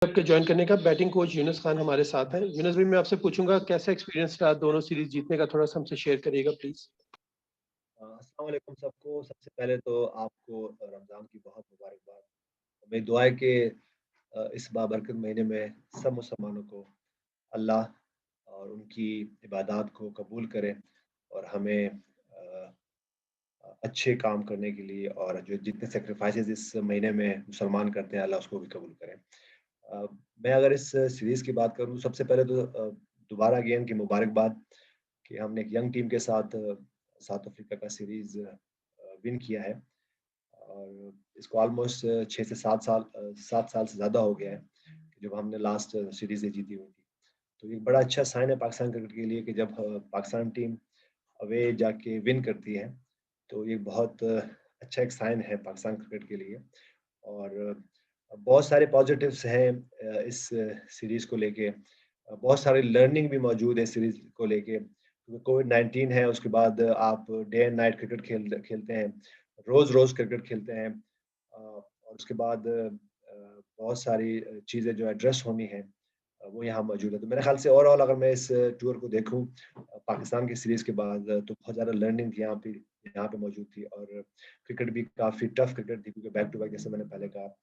आपके ज्वाइन करने का। बैटिंग कोच यूनुस खान हमारे साथ हैं। यूनुस भाई, मैं आपसे पूछूंगा कैसा एक्सपीरियंस रहा दोनों सीरीज जीतने का, थोड़ा सा हमसे शेयर करिएगा प्लीज। अस्सलाम वालेकुम सबको। सबसे पहले तो आपको रमज़ान की बहुत मुबारकबाद। मेरी दुआ है कि इस बाबरकत महीने में सब मुसलमानों को अल्लाह और उनकी इबादत को कबूल करे और हमें अच्छे काम करने के लिए और जो जितने सैक्रिफाइसेस इस महीने में मुसलमान करते हैं अल्लाह उसको भी कबूल करे। अ, मैं अगर इस सीरीज़ की बात करूँ सबसे पहले तो दोबारा गेम की मुबारकबाद कि हमने एक यंग टीम के साथ साउथ अफ्रीका का सीरीज़ विन किया है और इसको ऑलमोस्ट 6 से 7 साल से ज़्यादा हो गया है कि जब हमने लास्ट सीरीज़ें जीती हुई थी। तो ये बड़ा अच्छा साइन है पाकिस्तान क्रिकेट के लिए कि जब पाकिस्तान टीम अवे जाके विन करती है, तो ये बहुत अच्छा एक साइन है पाकिस्तान क्रिकेट के लिए और बहुत सारे पॉजिटिव्स हैं इस सीरीज़ को लेके। बहुत सारी लर्निंग भी मौजूद है सीरीज़ को लेके। क्योंकि कोविड-19 है, उसके बाद आप डे एंड नाइट क्रिकेट खेलते हैं, रोज़-रोज़ क्रिकेट खेलते हैं और उसके बाद बहुत सारी चीज़ें जो एड्रेस होनी है वो यहाँ मौजूद है। तो मेरे ख़्याल से ओवरऑल अगर मैं इस टूर को देखूँ पाकिस्तान की सीरीज़ के बाद तो बहुत ज़्यादा लर्निंग यहाँ पे मौजूद थी और क्रिकेट भी काफ़ी टफ क्रिकेट थी क्योंकि बैक टू बैक जैसे मैंने पहले कहा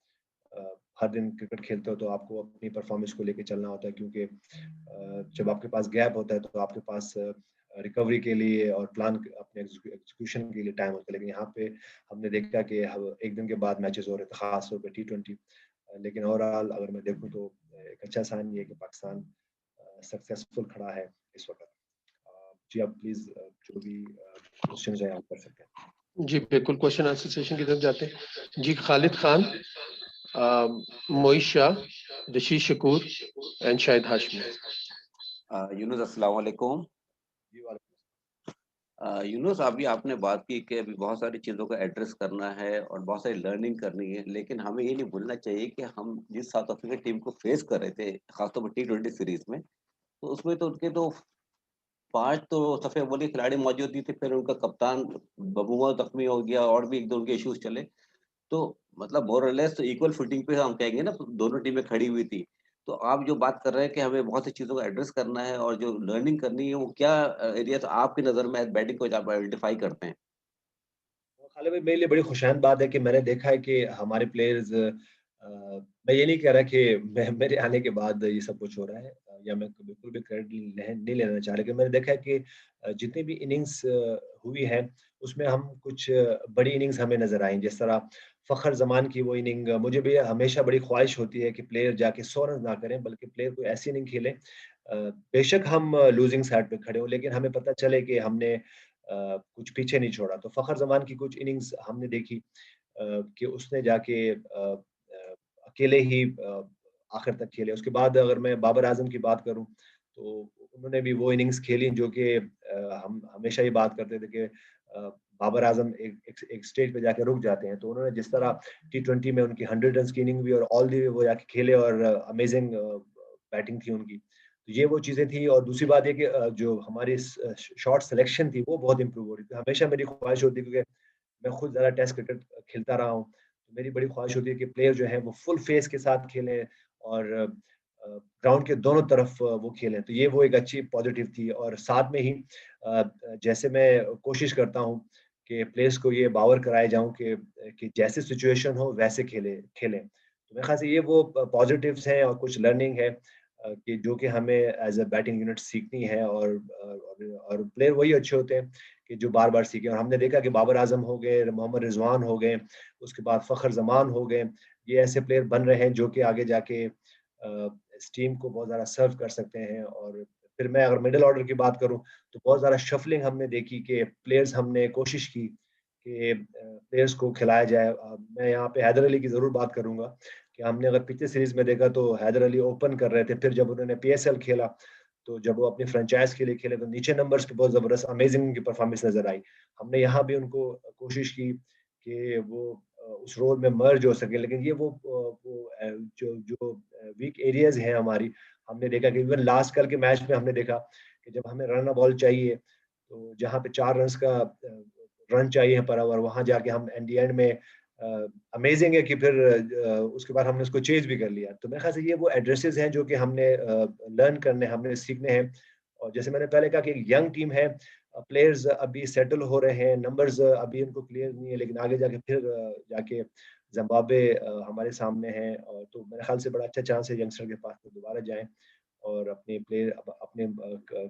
हर दिन क्रिकेट खेलते हो तो आपको अपनी परफॉर्मेंस को लेके चलना होता है क्योंकि जब आपके पास गैप होता है तो आपके पास रिकवरी के लिए और प्लान अपने एग्जीक्यूशन के लिए टाइम होता है लेकिन यहाँ पे हमने देखा कि एक दिन के बाद मैचेस हो रहे थे खास तौर पे T20 लेकिन ओवरऑल अगर मैं देखूँ तो एक अच्छा साइन ये है कि पाकिस्तान सक्सेसफुल खड़ा है इस वक्त। जी आप प्लीज जो भी क्वेश्चन है आप कर सकते हैं। जी बिल्कुल, क्वेश्चन आंसर सेशन की तरफ जाते हैं। जी खालिद खान, मोइश शाह, रशीद शकूर एंड शाहिद हाशमी। यूनुस अस्सलाम वालेकुम। जी वालेकुम। यूनुस अभी आपने बात की कि अभी बहुत सारी चीज़ों को एड्रेस करना है और बहुत सारी लर्निंग करनी है, लेकिन हमें ये नहीं भूलना चाहिए कि हम जिस साउथ अफ्रीका टीम को फेस कर रहे थे, खासतौर पर T20 सीरीज में, तो उसमें तो उनके तो 5 तो सबसे अव्वली खिलाड़ी मौजूद ही थे, फिर उनका कप्तान बबूमा जख्मी हो गया और भी 1-2 उनके इश्यूज़ चले। तो मतलब मोर और लेस इक्वल फुटिंग पे हम कहेंगे ना, दोनों टीमें खड़ी हुई थी। तो आप जो बात कर रहे हैं कि हमें बहुत सी चीज़ों को एड्रेस करना है और जो लर्निंग करनी है, वो क्या एरियाज़ आपकी नज़र में एज़ बैटिंग कोच आप आइडेंटिफ़ाई करते हैं? खालिद भाई मेरे लिए बड़ी खुशैन बात है कि मैंने देखा है कि हमारे प्लेयर्स मैं ये नहीं कह रहा कि मेरे आने के बाद ये सब कुछ हो रहा है या मैं बिल्कुल भी क्रेडिट नहीं लेना चाह रहा लेकिन मैंने देखा है कि जितनी भी इनिंग्स हुई है उसमें हम कुछ बड़ी इनिंग्स हमें नजर आई जिस तरह फ़खर ज़मान की वो इनिंग मुझे भी हमेशा बड़ी ख्वाहिश होती है कि प्लेयर जाके 100 रन ना करें बल्कि प्लेयर कोई ऐसी इनिंग खेले बेशक हम लूजिंग साइड पे खड़े हों लेकिन हमें पता चले कि हमने कुछ पीछे नहीं छोड़ा। तो फ़खर ज़मान की कुछ इनिंग्स हमने देखी कि उसने जाके अकेले ही आखिर तक खेले। उसके बाद अगर मैं बाबर आज़म की बात करूँ, तो उन्होंने भी वो इनिंग्स खेली जो कि हम हमेशा ये बात करते थे कि बाबर आज़म एक स्टेज पे जाके रुक जाते हैं। तो उन्होंने जिस तरह T20 में उनकी 100 रन्स की इनिंग हुई और ऑल द वे वो जाके खेले और अमेजिंग बैटिंग थी उनकी। तो ये वो चीज़ें थी और दूसरी बात ये कि जो हमारी शॉट सिलेक्शन थी वो बहुत इम्प्रूव हो रही थी। हमेशा मेरी ख्वाहिश होती है क्योंकि मैं खुद ज़्यादा टेस्ट क्रिकेट खेलता रहा हूँ। तो मेरी बड़ी ख्वाहिश होती है कि प्लेयर जो हैं वो फुल फेस के साथ खेलें और ग्राउंड के दोनों तरफ वो खेलें। तो ये वो एक अच्छी पॉज़िटिव थी और साथ में ही जैसे मैं कोशिश करता हूँ कि प्लेयर्स को ये बावर कराए जाऊँ कि जैसे सिचुएशन हो वैसे खेलें। तो मेरे ख़्याल से ये वो पॉज़िटिव्स हैं और कुछ लर्निंग है कि जो कि हमें एज़ अ बैटिंग यूनिट सीखनी है और प्लेयर वही अच्छे होते हैं कि जो बार-बार सीखे और हमने देखा कि बाबर आज़म हो गए, मोहम्मद रिज़वान हो गए, उसके बाद फ़खर ज़मान हो गए। ये ऐसे प्लेयर बन रहे हैं जो कि आगे जाके इस टीम को बहुत ज़्यादा सर्व कर सकते हैं और फिर मैं अगर मिडल ऑर्डर की बात करूँ, तो बहुत ज़्यादा शफलिंग हमने देखी कि प्लेयर्स हमने कोशिश की कि प्लेयर्स को खिलाया जाए। मैं यहाँ पे हैदर अली की ज़रूर बात करूँगा कि हमने अगर पिछले सीरीज़ में देखा तो हैदर अली ओपन कर रहे थे, फिर जब उन्होंने PSL खेला तो जब वो अपनी फ्रेंचाइज़ के लिए खेले तो नीचे नंबर्स पे बहुत ज़बरदस्त अमेज़िंग उनकी परफ़ॉर्मेंस नज़र आई। हमने यहाँ भी उनको कोशिश की कि वो उस रोल में मर्ज हो सके लेकिन ये जो जो वीक एरियाज़ हैं हमारी, हमने देखा कि इवन लास्ट कल के मैच में हमने देखा कि जब हमें रन बॉल चाहिए, तो जहाँ पे 4 रन्स का रन चाहिए पर ओवर वहाँ जाके हम एट द एंड में अमेजिंग है कि फिर उसके बाद हमने उसको चेंज भी कर लिया। तो मेरे ख्याल से ये वो एड्रेसेस हैं जो कि हमने लर्न करने, हमने सीखने हैं। और जैसे मैंने पहले कहा कि एक यंग टीम है, प्लेयर्स अभी सेटल हो रहे हैं, नंबर्स अभी उनको क्लियर नहीं है, लेकिन आगे जाके फिर जाके जिम्बाब्वे हमारे सामने है। और तो मेरे ख्याल से बड़ा अच्छा चांस है यंगस्टर के पास, तो दोबारा जाएं और अपने प्लेयर अपने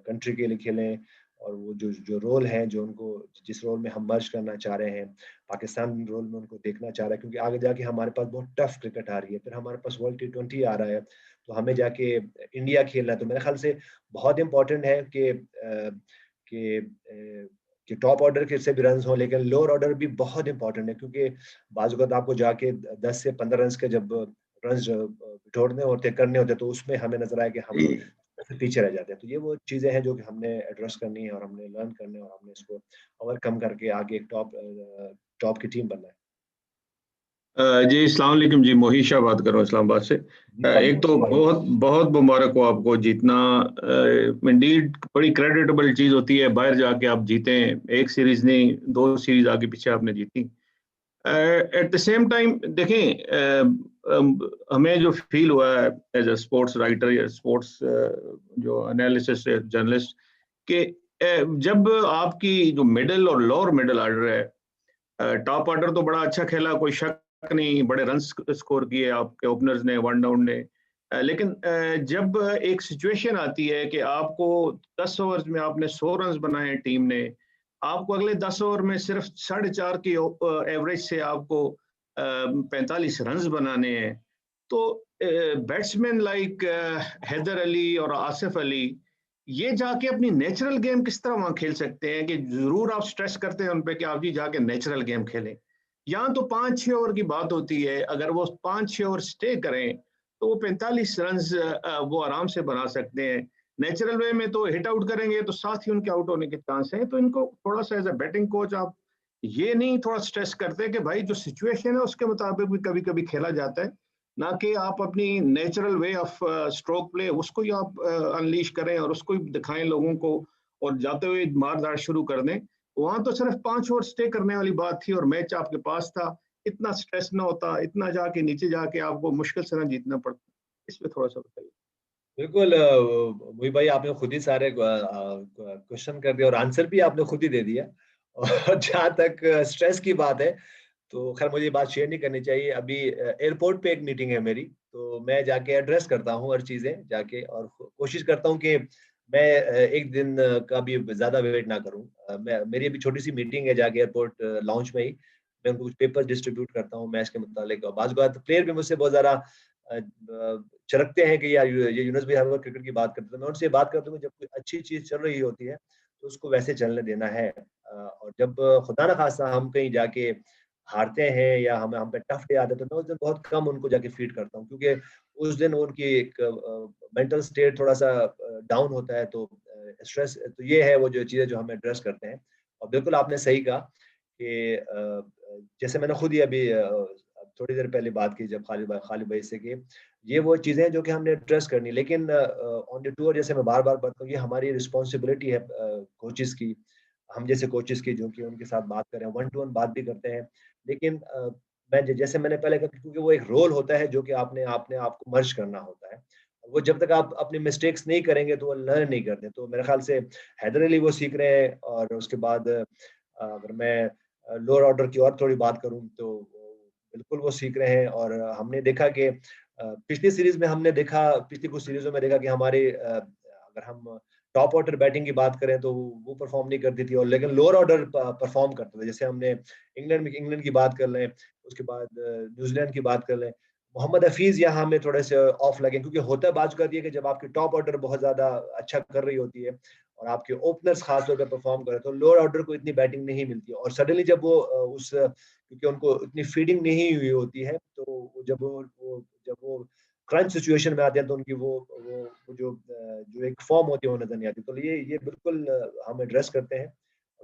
कंट्री के लिए खेलें। और वो जो जो रोल है, जो उनको जिस रोल में हम मर्ज करना चाह रहे हैं, पाकिस्तान रोल में उनको देखना चाह रहा है, क्योंकि आगे जाके हमारे पास बहुत टफ क्रिकेट आ रही है, फिर हमारे पास वर्ल्ड T20 आ रहा है, तो हमें जाके इंडिया खेलना है। तो मेरे ख्याल से बहुत इंपॉर्टेंट है कि कि टॉप ऑर्डर के से भी रन हो, लेकिन लोअर ऑर्डर भी बहुत इंपॉर्टेंट है, क्योंकि बाज़ वक़्त आपको जाके 10 से 15 रन के जब रन बिठोरने होते, करने होते, तो उसमें हमें नजर आया कि हम पीछे रह जाते हैं। तो ये वो चीजें हैं जो कि हमने एड्रेस करनी है और हमने लर्न करने और हमने इसको ओवरकम करके आगे एक टॉप की टीम बनना है। जी अस्सलाम वालेकुम जी, मोहित शाह बात कर रहा हूँ इस्लामाबाद से। एक तो बहुत बहुत मुबारक हो आपको जीतना। इंडीड बड़ी क्रेडिटेबल चीज होती है, बाहर जाके आप जीते, एक सीरीज नहीं 2 सीरीज आगे पीछे आपने जीती। एट द सेम टाइम देखें, हमें जो फील हुआ है एज अ स्पोर्ट्स राइटर या स्पोर्ट्स जो एनालिसिस जर्नलिस्ट कि जब आपकी जो मिडिल और लोअर मिडिल ऑर्डर है, टॉप ऑर्डर तो बड़ा अच्छा खेला, कोई शक नहीं, बड़े रन स्कोर किए आपके ओपनर्स ने, वन डाउन ने, लेकिन जब एक सिचुएशन आती है कि आपको 10 ओवर्स में आपने 100 रन बनाए, टीम ने आपको अगले 10 ओवर में सिर्फ 4.5 की एवरेज से आपको 45 रन बनाने हैं, तो बैट्समैन लाइक हैदर अली और आसिफ अली ये जाके अपनी नेचुरल गेम किस तरह वहां खेल सकते हैं? कि जरूर आप स्ट्रेस करते हैं उन पे कि आप जी जाके नेचुरल गेम खेलें। यहाँ तो 5-6 ओवर की बात होती है, अगर वो 5-6 ओवर स्टे करें तो वो 45 रन वो आराम से बना सकते हैं। नेचुरल वे में तो हिट आउट करेंगे तो साथ ही उनके आउट होने के चांस हैं। तो इनको थोड़ा सा एज ए बैटिंग कोच आप ये नहीं थोड़ा स्ट्रेस करते कि भाई जो सिचुएशन है उसके मुताबिक भी कभी कभी खेला जाता है, ना कि आप अपनी natural way of stroke play उसको ही आप अनलीश करें और उसको ही दिखाएं लोगों को और जाते हुए मारदार शुरू कर दें। वहां तो सिर्फ 5 ओवर स्टे करने वाली बात थी और मैच आपके पास था, इतना स्ट्रेस ना होता, इतना जाके नीचे जाके आपको मुश्किल से ना जीतना पड़ता। इस पे थोड़ा सा बताइए। बिल्कुल मोहित भाई, आपने खुद ही सारे क्वेश्चन कर दिया और आंसर भी आपने खुद ही दे दिया। और जहाँ तक स्ट्रेस की बात है, तो खैर मुझे ये बात शेयर नहीं करनी चाहिए। अभी एयरपोर्ट पे एक मीटिंग है मेरी, तो मैं जाके एड्रेस करता हूँ हर चीजें जाके, और कोशिश करता हूँ कि मैं एक दिन का भी ज्यादा वेट ना करूँ। मेरी अभी छोटी सी मीटिंग है जाके एयरपोर्ट लाउंज में ही, मैं उनको कुछ पेपर डिस्ट्रीब्यूट करता हूँ मैच के मुतालिक। और बाज़ बात प्लेयर भी मुझसे बहुत ज्यादा चिढ़कते हैं कि यार ये यूनुस भाई हर वक्त क्रिकेट की बात करते हैं। मैं उनसे बात करता हूँ जब कोई अच्छी चीज चल रही होती है तो उसको वैसे चलने देना है। और जब खुदा ना खास्ता हम कहीं जाके हारते हैं या हम पे टफ डे आते हैं, तो मैं उस दिन बहुत कम उनको जाके फीड करता हूँ, क्योंकि उस दिन उनकी एक मेंटल स्टेट थोड़ा सा डाउन होता है। तो स्ट्रेस, तो ये है वो जो चीज़ें जो हम एड्रेस करते हैं। और बिल्कुल आपने सही कहा कि जैसे मैंने खुद ही अभी थोड़ी देर पहले बात की जब खालिद भाई से, कि ये वो चीज़ें हैं जो कि हमने एड्रेस करनी, लेकिन ऑन द टूर जैसे मैं बार-बार बात करूँ, ये हमारी रिस्पॉन्सिबिलिटी है कोचेस की, हम जैसे कोचेस की, जो कि उनके साथ बात करें, वन टू वन बात भी करते हैं। लेकिन मैं जैसे मैंने पहले कहा, क्योंकि वो एक रोल होता है जो कि आपने आपने आपको मर्ज करना होता है। वो जब तक आप अपनी मिस्टेक्स नहीं करेंगे तो वो लर्न नहीं करते। तो मेरे ख्याल से हैदर अली वो सीख रहे हैं, और उसके बाद अगर मैं लोअर ऑर्डर की और थोड़ी बात करूँ तो बिल्कुल वो सीख रहे हैं। और हमने देखा कि पिछली सीरीज में हमने देखा, पिछली कुछ सीरीजों में देखा कि हमारे अगर हम टॉप ऑर्डर बैटिंग की बात करें तो वो परफॉर्म नहीं करती थी, और लेकिन लोअर ऑर्डर परफॉर्म करते थे। जैसे हमने इंग्लैंड की बात कर लें, उसके बाद न्यूजीलैंड की बात कर लें, मोहम्मद हफीज यहाँ हमें थोड़े से ऑफ लगे, क्योंकि होता है बात करती है कि जब आपकी टॉप ऑर्डर बहुत ज्यादा अच्छा कर रही होती है और आपके ओपनर्स खासतौर पर परफॉर्म करे, तो लोअर ऑर्डर को इतनी बैटिंग नहीं मिलती है। और सडनली जब वो क्योंकि उनको इतनी फीडिंग नहीं हुई होती है, तो जब वो क्रंच सिचुएशन में आते हैं तो उनकी वो जो एक फॉर्म होती है वो नजर नहीं आती। तो ये बिल्कुल हम एड्रेस करते हैं,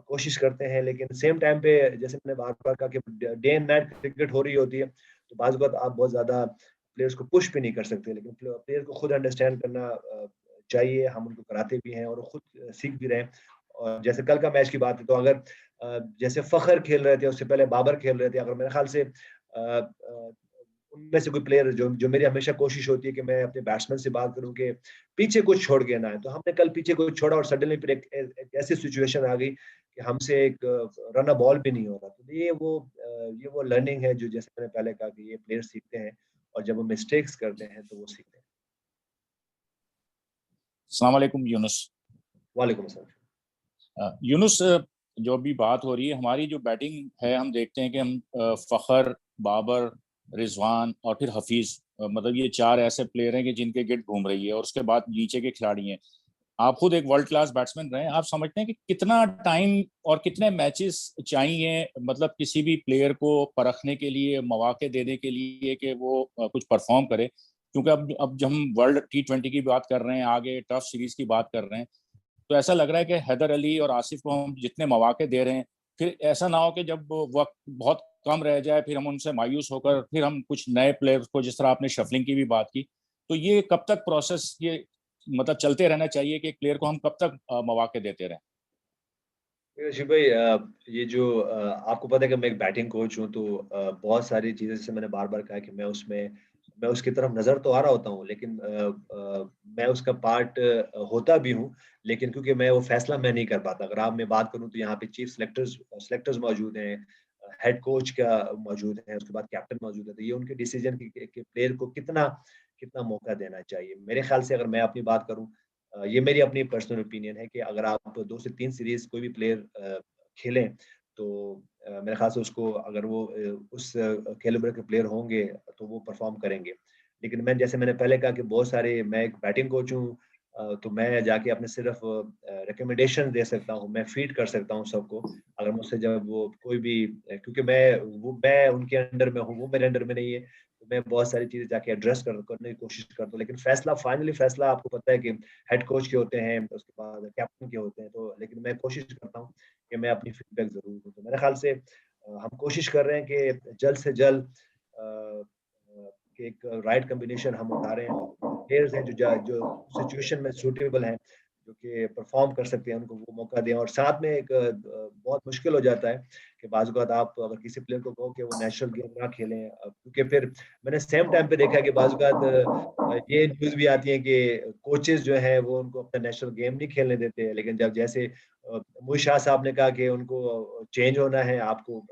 कोशिश करते हैं, लेकिन सेम टाइम पे जैसे मैंने बार-बार कहा कि डे एंड नाइट क्रिकेट हो रही होती है, तो बाज़ वक़्त आप बहुत ज़्यादा प्लेयर्स को पुश भी नहीं कर सकते, लेकिन प्लेयर को खुद अंडरस्टैंड करना चाहिए। हम उनको कराते भी हैं और वो खुद सीख भी रहे हैं। और जैसे कल का मैच की बात है, तो अगर जैसे फ़खर खेल रहे थे, उससे पहले बाबर खेल रहे थे। अगर मेरे ख़्याल से उनमें से कोई प्लेयर जो मेरी हमेशा कोशिश होती है कि मैं अपने बैट्समैन से बात करूँ कि पीछे कुछ छोड़ के ना आए। तो हमने कल पीछे कुछ छोड़ा और सडनली फिर एक ऐसी सिचुएशन आ गई कि हमसे एक रन बॉल भी नहीं हो रहा। तो ये वो लर्निंग है जो जैसे मैंने पहले कहा कि ये प्लेयर सीखते हैं और जब वो मिस्टेक्स करते हैं तो वो सीखते हैं। अस्सलाम वालेकुम यूनुस। वालेकुम अस्सलाम। यूनुस, जो अभी बात हो रही है, हमारी जो बैटिंग है, हम देखते हैं कि हम फ़खर, बाबर, रिजवान और फिर हफीज, मतलब ये 4 ऐसे प्लेयर हैं कि जिनके गिट घूम रही है, और उसके बाद नीचे के खिलाड़ी हैं। आप खुद एक वर्ल्ड क्लास बैट्समैन रहे हैं, आप समझते हैं कि कितना टाइम और कितने मैचेस चाहिए, मतलब किसी भी प्लेयर को परखने के लिए, मौके देने के लिए कि वो कुछ परफॉर्म करे? क्योंकि अब जब हम वर्ल्ड T20 की बात कर रहे हैं, आगे टफ सीरीज की बात कर रहे हैं, तो ऐसा लग रहा है कि हैदर अली और आसिफ को हम जितने मौके दे रहे हैं, फिर ऐसा ना हो कि जब वक्त बहुत कम रह जाए फिर हम उनसे मायूस होकर फिर हम कुछ नए प्लेयर्स को, जिस तरह आपने शफलिंग की भी बात की, तो ये कब तक प्रोसेस, ये मतलब चलते रहना चाहिए कि एक प्लेयर को हम कब तक मौके देते रहें? शिव भाई, ये जो आपको पता है कि मैं एक बैटिंग कोच हूँ, तो बहुत सारी चीज़ें, जैसे मैंने बार-बार कहा कि मैं उसकी तरफ नज़र तो आ रहा होता हूँ, लेकिन मैं उसका पार्ट होता भी हूँ, लेकिन क्योंकि मैं वो फैसला मैं नहीं कर पाता। अगर आप मैं बात करूँ तो यहाँ पे चीफ सेलेक्टर्स मौजूद हैं, हेड कोच का मौजूद है, उसके बाद कैप्टन मौजूद है, तो ये उनके डिसीजन कि प्लेयर को कितना कितना मौका देना चाहिए। मेरे ख्याल से अगर मैं अपनी बात करूँ, ये मेरी अपनी पर्सनल ओपिनियन है कि अगर आप 2 से 3 सीरीज़ कोई भी प्लेयर खेलें, तो मेरे ख़्याल से उसको, अगर वो उस कैलिबर के प्लेयर होंगे, तो वो परफ़ॉर्म करेंगे। लेकिन जैसे मैंने पहले कहा कि मैं एक बैटिंग कोच हूँ, तो मैं जाके अपने सिर्फ़ रिकमेंडेशन दे सकता हूँ, मैं फ़ीड कर सकता हूँ सबको। अगर मुझसे जब वो कोई भी क्योंकि मैं उनके अंडर में हूँ, वो मेरे अंडर में नहीं है, तो मैं बहुत सारी चीज़ें जाके एड्रेस करने की कोशिश करता हूँ। लेकिन फाइनली फ़ैसला आपको पता है कि हेड कोच के होते हैं, उसके बाद कैप्टन के होते हैं, तो लेकिन मैं कोशिश करता हूँ कि मैं अपनी फीडबैक ज़रूर दूँ। तो मेरे ख़्याल से हम कोशिश कर रहे हैं कि जल्द से जल्द कि एक राइट कॉम्बिनेशन हम उतारें, और प्लेयर्स हैं जो सिचुएशन में सूटेबल हैं, जो कि परफ़ॉर्म कर सकते हैं, उनको वो मौका दें। और साथ में एक बहुत मुश्किल हो जाता है कि बाज़ औक़ात आप अगर किसी प्लेयर को कहो कि वो नेशनल गेम ना खेलें, क्योंकि फिर मैंने सेम टाइम पे देखा है कि बाज़ औक़ात ये न्यूज़ भी आती है कि कोचेज़ जो हैं वो उनको अपना नेशनल गेम नहीं खेलने देते हैं। लेकिन जब जैसे मोहित शाह साहब ने कहा कि उनको चेंज होना है, आपको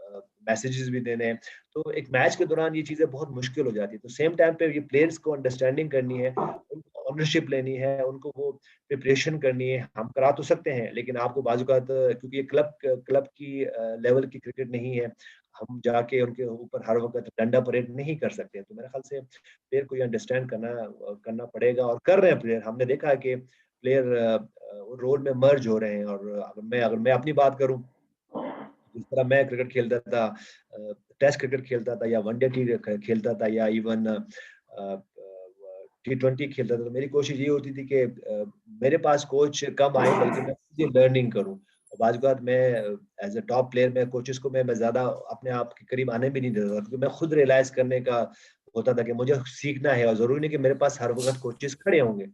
मैसेजेस भी देने हैं, तो एक मैच के दौरान ये चीज़ें बहुत मुश्किल हो जाती है। तो सेम टाइम पे ये प्लेयर्स को अंडरस्टैंडिंग करनी है, उनको ओनरशिप लेनी है, उनको वो प्रिपरेशन करनी है। हम करा तो सकते हैं, लेकिन आपको बाज़ औक़ात, क्योंकि ये क्लब की लेवल की क्रिकेट नहीं है, हम जाके उनके ऊपर हर वक़्त डंडा परेड नहीं कर सकते। तो मेरे ख़्याल से प्लेयर को ये अंडरस्टैंड करना पड़ेगा, और कर रहे हैं प्लेयर। हमने देखा है कि प्लेयर रोल में मर्ज हो रहे हैं। और अगर मैं अपनी बात करूँ, जिस तरह मैं क्रिकेट खेलता था, टेस्ट क्रिकेट खेलता था, या वनडे खेलता था, या इवन T20 खेलता था, तो मेरी कोशिश ये होती थी कि मेरे पास कोच कम आए, बल्कि मैं खुद ही लर्निंग करूँ। और बाज़ औक़ात मैं एज़ अ टॉप प्लेयर, मैं कोचेज़ को मैं ज़्यादा अपने आप के करीब आने भी नहीं देता था, क्योंकि मैं खुद रियलाइज़ करने का होता था कि मुझे सीखना है, और ज़रूरी नहीं कि मेरे पास हर वक़्त कोचेज़ खड़े होंगे।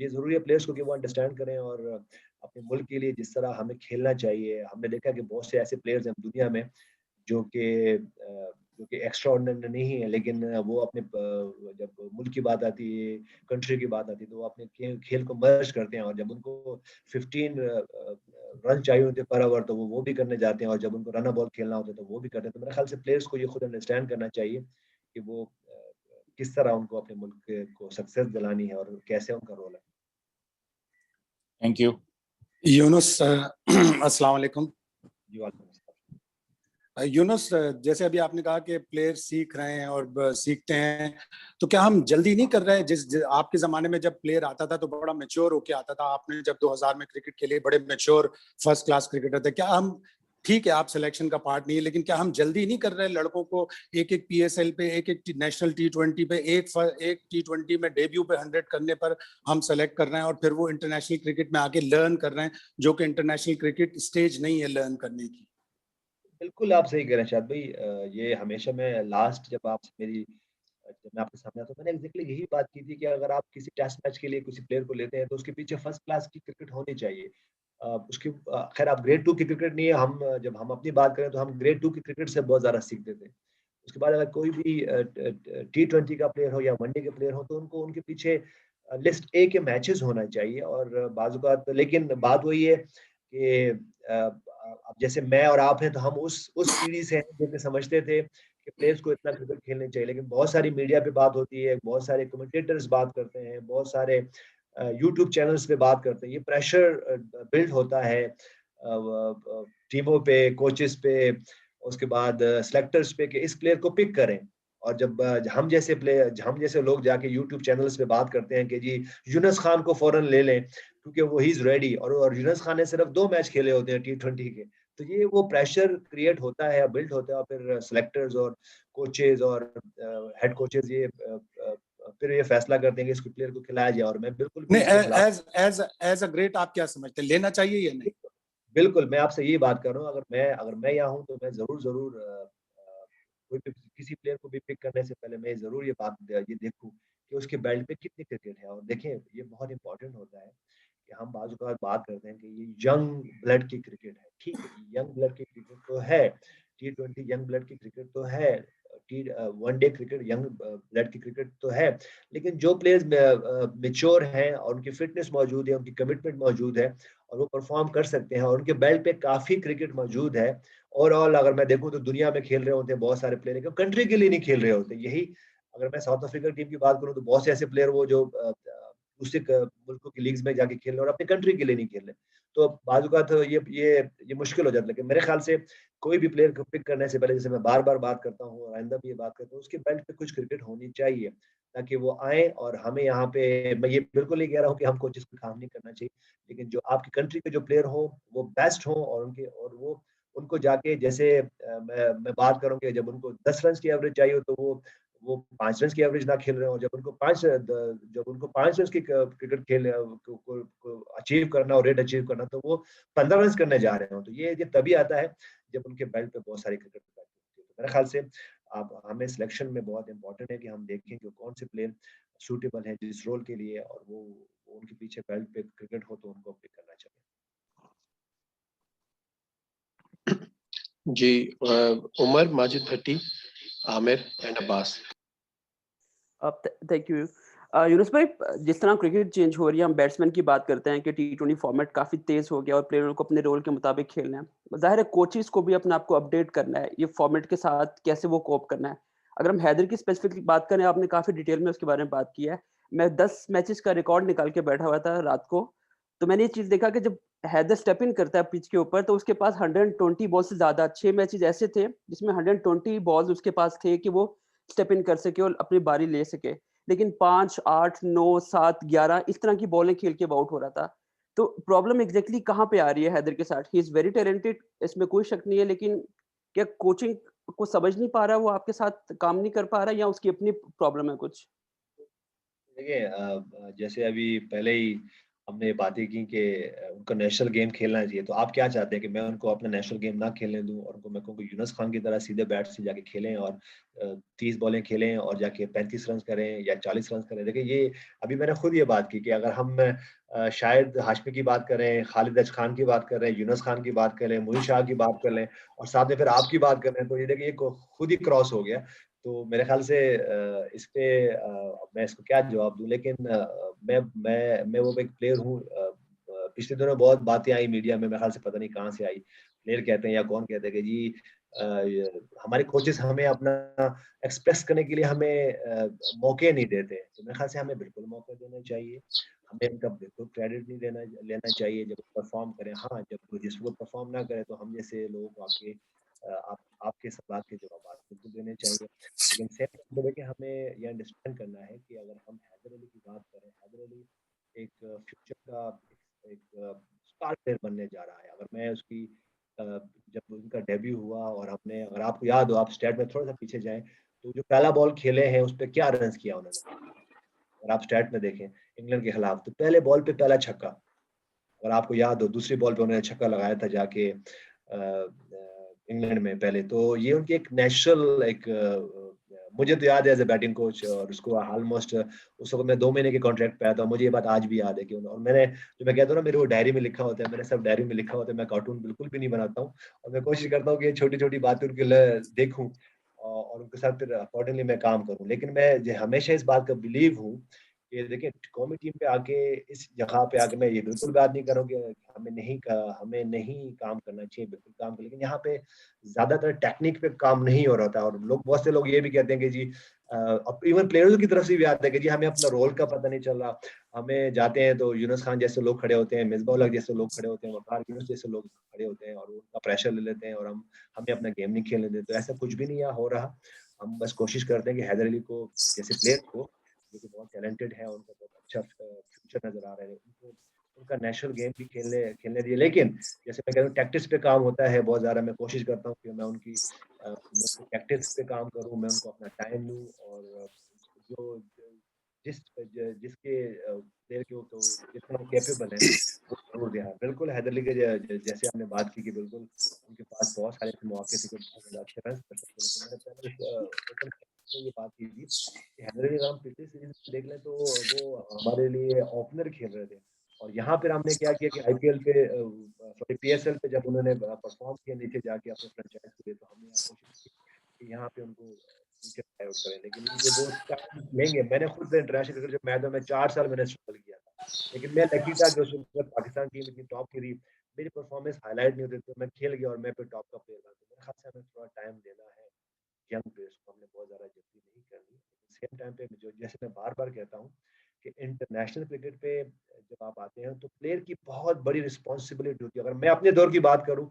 ये ज़रूरी है प्लेयर्स को कि वो अंडरस्टैंड करें, और अपने मुल्क के लिए जिस तरह हमें खेलना चाहिए। हमने देखा कि बहुत से ऐसे प्लेयर्स हैं दुनिया में जो कि जो कि एक्स्ट्राऑर्डिनरी नहीं है, लेकिन वो अपने जब मुल्क की बात आती है, कंट्री की बात आती है, तो वो अपने खेल को मर्ज करते हैं, और जब उनको 15 रन चाहिए होते हैं पर ओवर, तो वो भी करने जाते हैं, और जब उनको रन बॉल खेलना होता है तो वो भी करते हैं। तो मेरे ख्याल से प्लेयर्स को ये खुद अंडरस्टैंड करना चाहिए कि वो किस तरह उनको अपने मुल्क को सक्सेस दिलानी है, और कैसे उनका रोल है। Thank you Yunus. अस्सलाम वालेकुम। जी, वालेकुम अस्सलाम। यूनुस, जैसे अभी आपने कहा कि प्लेयर सीख रहे हैं और सीखते हैं, तो क्या हम जल्दी नहीं कर रहे हैं? आपके जमाने में जब प्लेयर आता था तो बड़ा मैच्योर होके आता था, आपने जब 2000 में क्रिकेट खेले, बड़े मैच्योर फर्स्ट क्लास क्रिकेटर थे। क्या हम, ठीक है आप सिलेक्शन का पार्ट नहीं है, लेकिन क्या हम जल्दी नहीं कर रहे हैं लड़कों को एक PSL पे, एक नेशनल T20 पे, एक T20 में डेब्यू पे 100 करने पर हम सेलेक्ट कर रहे हैं, और फिर वो इंटरनेशनल क्रिकेट में आके लर्न कर रहे हैं, जो कि इंटरनेशनल क्रिकेट स्टेज नहीं है लर्न करने की? बिल्कुल, आप सही कह रहे हैं शायद भाई। ये हमेशा मैं लास्ट जब मैं आपके सामने आता हूँ, मैंने एग्ज़ैक्टली यही बात की थी कि अगर आप किसी टेस्ट मैच के लिए किसी प्लेयर को लेते हैं, तो उसके पीछे फर्स्ट क्लास की क्रिकेट होनी चाहिए। उसकी खैर आप ग्रेड 2 की क्रिकेट नहीं है, हम जब हम अपनी बात करें तो हम ग्रेड 2 की क्रिकेट से बहुत ज़्यादा सीखते थे। उसके बाद अगर कोई भी T20 का प्लेयर हो या वनडे के प्लेयर हो तो उनको उनके पीछे लिस्ट ए के मैचेस होना चाहिए और बाज़-औक़ात लेकिन बात वही है कि अब जैसे मैं और आप हैं तो हम उस पीढ़ी से हैं जो कि समझते थे कि प्लेयर्स को इतना क्रिकेट खेलनी चाहिए। लेकिन बहुत सारी मीडिया पे बात होती है, बहुत सारे कमेंटेटर्स बात करते हैं, बहुत सारे यूट्यूब चैनल्स पे बात करते हैं। ये प्रेशर बिल्ड होता है टीमों पे, कोचेस पे, उसके बाद सेलेक्टर्स पे कि इस प्लेयर को पिक करें। और जब हम जैसे लोग जाके यूट्यूब चैनल्स पे बात करते हैं कि जी यूनुस खान को फौरन ले लें क्योंकि वो ही इज रेडी, और यूनुस खान ने सिर्फ 2 मैच खेले होते हैं T20 के। तो ये वो प्रेशर क्रिएट होता है, बिल्ड होता है और फिर सेलेक्टर्स और कोचेस और हेड कोचेस फिर ये फैसला करते हैं कि इस प्लेयर को खिलाया जाए और मैं बिल्कुल भी नहीं, इसके खिलाफ। एज अ ग्रेट आप क्या समझते हैं, लेना चाहिए या नहीं? बिल्कुल, मैं आपसे यही बात कर रहा हूँ, अगर मैं यहाँ हूँ तो मैं ज़रूर कोई भी किसी प्लेयर को भी पिक करने से पहले मैं ज़रूर ये देखूँ कि उसके बेल्ट पे कितनी क्रिकेट है। और देखें, ये बहुत इम्पोर्टेंट होता है कि हम बाज़-औक़ात बात करते हैं कि ये यंग ब्लड की क्रिकेट है। ठीक है, यंग ब्लड की क्रिकेट तो है, T20 यंग ब्लड की क्रिकेट तो है, वनडे क्रिकेट यंग ब्लड की क्रिकेट तो है। लेकिन जो प्लेयर्स मैच्योर हैं और उनकी फिटनेस मौजूद है, उनकी कमिटमेंट मौजूद है और वो परफॉर्म कर सकते हैं और उनके बेल्ट पे काफ़ी क्रिकेट मौजूद है। ओवरऑल अगर मैं देखूँ तो दुनिया में खेल रहे होते हैं बहुत सारे प्लेयर, लेकिन कंट्री के लिए नहीं खेल रहे होते। यही अगर मैं साउथ अफ्रीका टीम की बात करूँ तो बहुत से ऐसे प्लेयर वो जो दूसरे मुल्कों की लीग्स में जाके खेल रहे हैं और अपनी कंट्री के लिए नहीं खेल रहे। तो बाज़-औक़ात ये मुश्किल हो जाता है। लेकिन मेरे ख़्याल से कोई भी प्लेयर को पिक करने से पहले, जैसे मैं बार-बार बात करता हूँ और आइंदा भी ये बात करता हूँ, उसके बेल्ट पे कुछ क्रिकेट होनी चाहिए, ताकि वो आएँ और हमें यहाँ पे, मैं ये बिल्कुल नहीं कह रहा हूँ कि हम कोचेज़ पे काम नहीं करना चाहिए, लेकिन जो आपकी कंट्री के जो प्लेयर हों, वो बेस्ट हों और वो उनको जाके जैसे मैं बात करूँ कि जब उनको 10 रन्स की एवरेज चाहिए तो वो 5 रन्स की एवरेज ना खेल रहे हों। जब उनको 5 रन्स की क्रिकेट को अचीव करना और रेट अचीव करना, तो वो 15 रन्स करने जा रहे हों। तो ये तभी आता है जब उनके बेल्ट पे बहुत सारी क्रिकेट होती है। तो मेरे ख्याल से आप हमें सिलेक्शन में बहुत इम्पोर्टेंट है कि हम देखें कि कौन से प्लेयर सूटेबल हैं जिस रोल के लिए, और वो उनके पीछे बेल्ट पे क्रिकेट हो तो उनको पिक करना चाहिए। जी, Umar, Majid Bhatti, Aamir and Abbas. Thank you Younus भाई, जिस तरह क्रिकेट चेंज हो रही है, हम बैट्समैन की बात करते हैं कि T20 फॉर्मेट काफ़ी तेज़ हो गया और प्लेयरों को अपने रोल के मुताबिक खेलना है। ज़ाहिर है कोचेस को भी अपने आप को अपडेट करना है, ये फॉर्मेट के साथ कैसे वो कोप करना है। अगर हम हैदर की स्पेसिफिक बात करें, आपने काफ़ी डिटेल में उसके बारे में बात की है। मैं 10 मैचेस का रिकॉर्ड निकाल के बैठा हुआ था रात को, तो मैंने ये चीज़ देखा कि जब हैदर स्टेप इन करता है पिच के ऊपर, तो उसके पास 120 बॉल से ज़्यादा 6 मैचेस ऐसे थे जिसमें 120 बॉल्स उसके पास थे कि वो स्टेप इन कर सके और अपनी बारी ले सके। लेकिन 5, 8, 9, 7, 11 इस तरह की बॉलें खेल के आउट हो रहा था। तो प्रॉब्लम एग्ज़ैक्टली कहाँ पे आ रही है हैदर के साथ? ही इज़ वेरी टैलेंटेड, इसमें कोई शक नहीं है, लेकिन क्या कोचिंग को समझ नहीं पा रहा, वो आपके साथ काम नहीं कर पा रहा, या उसकी अपनी प्रॉब्लम है कुछ? देखिए जैसे अभी पहले ही हमने बातें की कि उनको नेशनल गेम खेलना चाहिए, तो आप क्या चाहते हैं कि मैं उनको अपना नेशनल गेम ना खेलने दूं और उनको मैं कहूँ कि यूनुस खान की तरह सीधे बैट से जाके खेलें और 30 बॉलें खेलें और जाके 35 रन करें या 40 रन करें? देखिए, ये अभी मैंने खुद ये बात की कि अगर हम शायद हाशमी की बात करें, खालिद अज खान की बात करें, यूनुस खान की बात करें, मोइन शाह की बात कर लें और साथ में फिर आपकी बात कर लें, तो ये देखिए खुद ही क्रॉस हो गया। तो मेरे ख्याल से इस पे मैं इसको क्या जवाब दूँ, लेकिन मैं वो एक प्लेयर हूँ। पिछले दिनों बहुत बातें आई मीडिया में, मेरे ख्याल से पता नहीं कहाँ से आई। प्लेयर कहते हैं या कौन कहते हैं कि जी हमारे कोचेस हमें अपना एक्सप्रेस करने के लिए हमें मौके नहीं देते। तो मेरे ख्याल से हमें बिल्कुल मौके देने चाहिए। हमें इनका बिल्कुल क्रेडिट नहीं लेना चाहिए जब परफॉर्म करें। हाँ, जब जिस वक़्त परफॉर्म ना करें तो हम जैसे लोगों को आपके सवाल के जवाब बिल्कुल देने चाहिए। लेकिन सेम टाइम पे देखिए, हमें ये अंडरस्टैंड करना है कि अगर हम हैदर अली की बात करें, हैदर अली एक फ्यूचर का एक स्टार प्लेयर बनने जा रहा है। अगर मैं उसकी जब उनका डेब्यू हुआ और हमने, अगर आपको याद हो, आप स्टैट में थोड़ा-सा पीछे जाएँ, तो जो पहला बॉल खेले हैं, उसपे क्या रन्स किया उन्होंने? अगर आप स्टैट में देखें इंग्लैंड के खिलाफ, तो पहले बॉल पे पहला छक्का। अगर आपको याद हो, दूसरी बॉल पे उन्होंने छक्का लगाया था जाके इंग्लैंड में पहले। तो ये उनकी एक नेचुरल एक मुझे तो याद है एज ए बैटिंग कोच, और उसको ऑलमोस्ट उस वक्त मैं 2 महीने के कॉन्ट्रैक्ट पे आया था, मुझे ये बात आज भी याद है कि और मैंने जो मैं कहता हूँ ना, मेरे वो डायरी में लिखा होता है, मैंने सब डायरी में लिखा होता है, मैं कार्टून बिल्कुल भी नहीं बनाता हूँ, और मैं कोशिश करता हूँ कि ये छोटी-छोटी बातें उनके लिए देखूँ और उनके साथ फिर अकॉर्डिंगली मैं काम करूँ। लेकिन मैं हमेशा इस बात का बिलीव हूँ कि देखिए कौमी टीम पे आके, इस जगह पे आके मैं ये बिल्कुल बात नहीं कर रहा हूँ कि हमें नहीं काम करना चाहिए, बिल्कुल काम करें, लेकिन यहाँ पे ज्यादातर टेक्निक पे काम नहीं हो रहा था, और बहुत से लोग ये भी कहते हैं कि जी इवन प्लेयर्स की तरफ से भी आता है कि जी हमें अपना रोल का पता नहीं चल रहा, हमें जाते हैं तो यूनुस खान जैसे लोग खड़े होते हैं, मिसबाह उल हक जैसे लोग खड़े होते हैं, वकार यूनुस जैसे लोग खड़े होते हैं, और उनका प्रेशर ले लेते हैं, और हमें अपना गेम नहीं खेलने देते। तो ऐसा कुछ भी नहीं यहाँ हो रहा। हम बस कोशिश करते हैं कि हैदर अली को जैसे प्लेयर को, जो कि बहुत टैलेंटेड है, उनका बहुत अच्छा फ्यूचर नजर आ रहा है, उनको उनका नेशनल गेम भी खेलने खेलने दिए। लेकिन जैसे मैं कह रहा हूँ टैक्टिक्स पे काम होता है बहुत ज्यादा, मैं कोशिश करता हूँ कि मैं उनकी टैक्टिक्स पे काम करूँ, मैं उनको अपना टाइम दूँ, और जो जिसके प्लेयर के तो जितना कैपेबल है वो जरूर दिया। बिल्कुल हैदर अली के जैसे आपने बात की कि बिल्कुल उनके पास बहुत सारे ऐसे मौके थे कि बहुत ज्यादा अच्छे रन कर सकते, लेकिन मैंने पहले ओपन में ये बात की थी कि हैदर अली हम पिछली सीरीज में देख लें तो वो हमारे लिए ओपनर खेल रहे थे, और यहाँ पर हमने क्या किया कि आईपीएल पे सॉरी पीएसएल पे जब उन्होंने परफॉर्म किया नीचे जाके अपने फ्रेंचाइज के लिए, तो हमने यहाँ कोशिश की कि यहाँ पे उनको नीचे ट्राई आउट करें, लेकिन ये वो टाइम लेंगे। मैंने खुद इंटरनेशनल क्रिकेट जब मैं था, मैं 4 साल मैंने स्ट्रगल किया था, लेकिन मैं लकी था कि उस वक्त पाकिस्तान टीम इतनी टॉप की थी, मेरी परफॉर्मेंस हाईलाइट नहीं होती, तो मैं खेल गया और मैं फिर टॉप का प्लेयर बना। तो मेरे ख्याल से हमें थोड़ा टाइम देना है यंग प्लेयर्स को, हमने बहुत ज़्यादा जल्दी नहीं करनी। सेम टाइम पे जो जैसे मैं बार-बार कहता हूँ कि इंटरनेशनल क्रिकेट पे जब आप आते हैं तो प्लेयर की बहुत बड़ी रिस्पॉन्सिबिलिटी होती है। अगर मैं अपने दौर की बात करूँ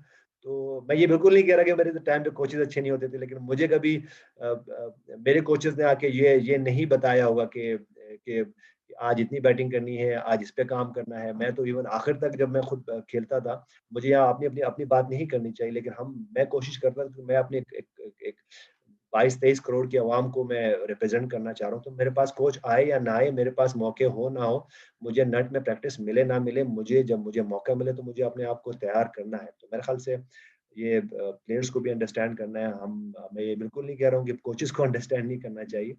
तो मैं ये बिल्कुल नहीं कह रहा कि मेरे टाइम पे कोचेज़ अच्छे नहीं होते थे, लेकिन मुझे कभी मेरे कोचेज़ ने आके ये नहीं बताया होगा कि आज इतनी बैटिंग करनी है, आज इस पे काम करना है। मैं तो इवन आखिर तक जब मैं खुद खेलता था, मुझे यहाँ अपनी बात नहीं करनी चाहिए, लेकिन मैं कोशिश करता था कि मैं अपने एक 22-23 करोड़ की आवाम को मैं रिप्रेजेंट करना चाह रहा हूँ। तो मेरे पास कोच आए या ना आए, मेरे पास मौके हो ना हो, मुझे नेट में प्रैक्टिस मिले ना मिले, जब मुझे मौका मिले तो मुझे अपने आप को तैयार करना है। तो मेरे ख्याल से ये प्लेयर्स को भी अंडरस्टैंड करना है। मैं ये बिल्कुल नहीं कह रहा हूँ कि कोचेस को अंडरस्टैंड नहीं करना चाहिए,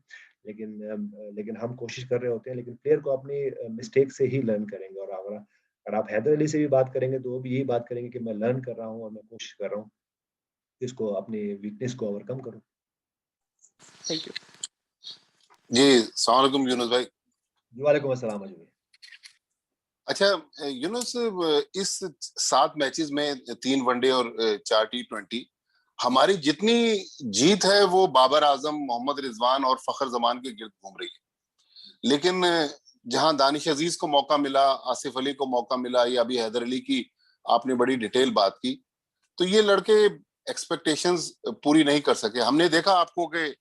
लेकिन हम कोशिश कर रहे होते हैं, लेकिन प्लेयर को अपनी मिस्टेक से ही लर्न करेंगे। और अगर आप हैदर अली से भी बात करेंगे तो वो भी यही बात करेंगे कि मैं लर्न कर रहा हूँ और मैं कोशिश कर रहा हूँ कि इसको अपनी वीकनेस को ओवरकम करूँ। थैंक यू जी। अस्सलाम वालेकुम यूनुस भाई। जी वालेकुम अस्सलाम अजूबी। अच्छा यूनुस, इस 7 मैचेस में 3 वनडे और 4 टी20, हमारी जितनी जीत है वो बाबर आजम, मोहम्मद रिजवान और फखर जमान के गिर्द घूम रही है। लेकिन जहां दानिश अजीज को मौका मिला, आसिफ अली को मौका मिला, या अभी हैदर अली की आपने बड़ी डिटेल बात की, तो ये लड़के एक्सपेक्टेशंस पूरी नहीं कर सके। हमने देखा आपको कि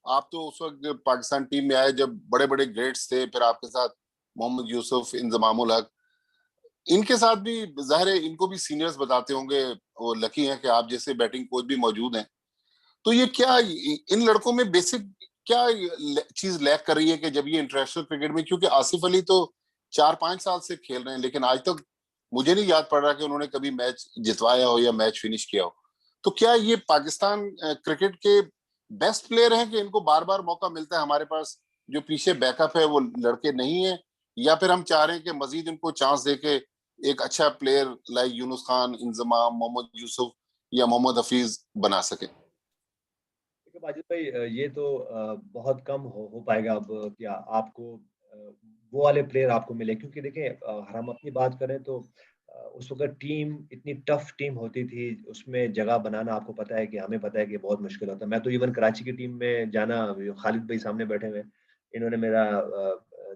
आप तो उस वक्त पाकिस्तान टीम में आए जब बड़े बड़े ग्रेड्स थे, फिर आपके साथ मोहम्मद यूसुफ, इंजमाम उल हक, इनके साथ भी जाहिर है इनको भी सीनियर्स बताते होंगे, वो लकी हैं कि आप जैसे बैटिंग कोच भी मौजूद हैं। तो ये क्या इन लड़कों में बेसिक क्या चीज लैक कर रही है कि जब ये इंटरनेशनल क्रिकेट में, क्योंकि आसिफ अली तो 4-5 साल से खेल रहे हैं, लेकिन आज तक मुझे नहीं याद पड़ रहा कि उन्होंने कभी मैच जितवाया हो या मैच फिनिश किया हो। तो क्या ये पाकिस्तान क्रिकेट के बेस्ट प्लेयर हैं कि इनको बार बार मौका मिलता है, हमारे पास जो पीछे बैकअप है वो लड़के नहीं है, या फिर हम चाह रहे हैं कि मजीद इनको चांस देके एक अच्छा प्लेयर लाइक यूनुस खान, इंजमाम, मोहम्मद यूसुफ या मोहम्मद हफीज बना सके? माजिद भाई, ये तो बहुत कम हो पाएगा अब कि आपको वो वाले प्लेयर आपको मिले, क्योंकि देखें हम अपनी बात करें तो उस वक्त टीम इतनी टफ टीम होती थी, उसमें जगह बनाना आपको पता है कि हमें पता है कि बहुत मुश्किल होता है। मैं तो इवन कराची की टीम में जाना, खालिद भाई सामने बैठे हुए, इन्होंने मेरा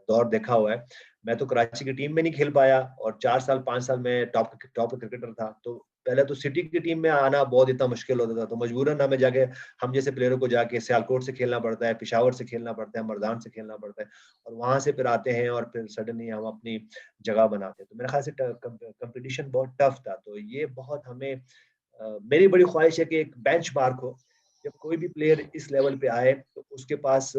दौर देखा हुआ है। मैं तो कराची की टीम में नहीं खेल पाया, और 4-5 साल में टॉप क्रिकेटर था। तो पहले तो सिटी की टीम में आना बहुत इतना मुश्किल होता था, तो मजबूरन हमें जाके, हम जैसे प्लेयरों को जाके सियालकोट से खेलना पड़ता है, पेशावर से खेलना पड़ता है, मर्दान से खेलना पड़ता है, और वहां से फिर आते हैं और फिर सडनली हम अपनी जगह बनाते हैं। तो मेरे ख्याल से कंपटीशन बहुत टफ था। तो ये बहुत हमें मेरी बड़ी ख्वाहिश है कि एक बेंच मार्क हो, जब कोई भी प्लेयर इस लेवल पे आए तो उसके पास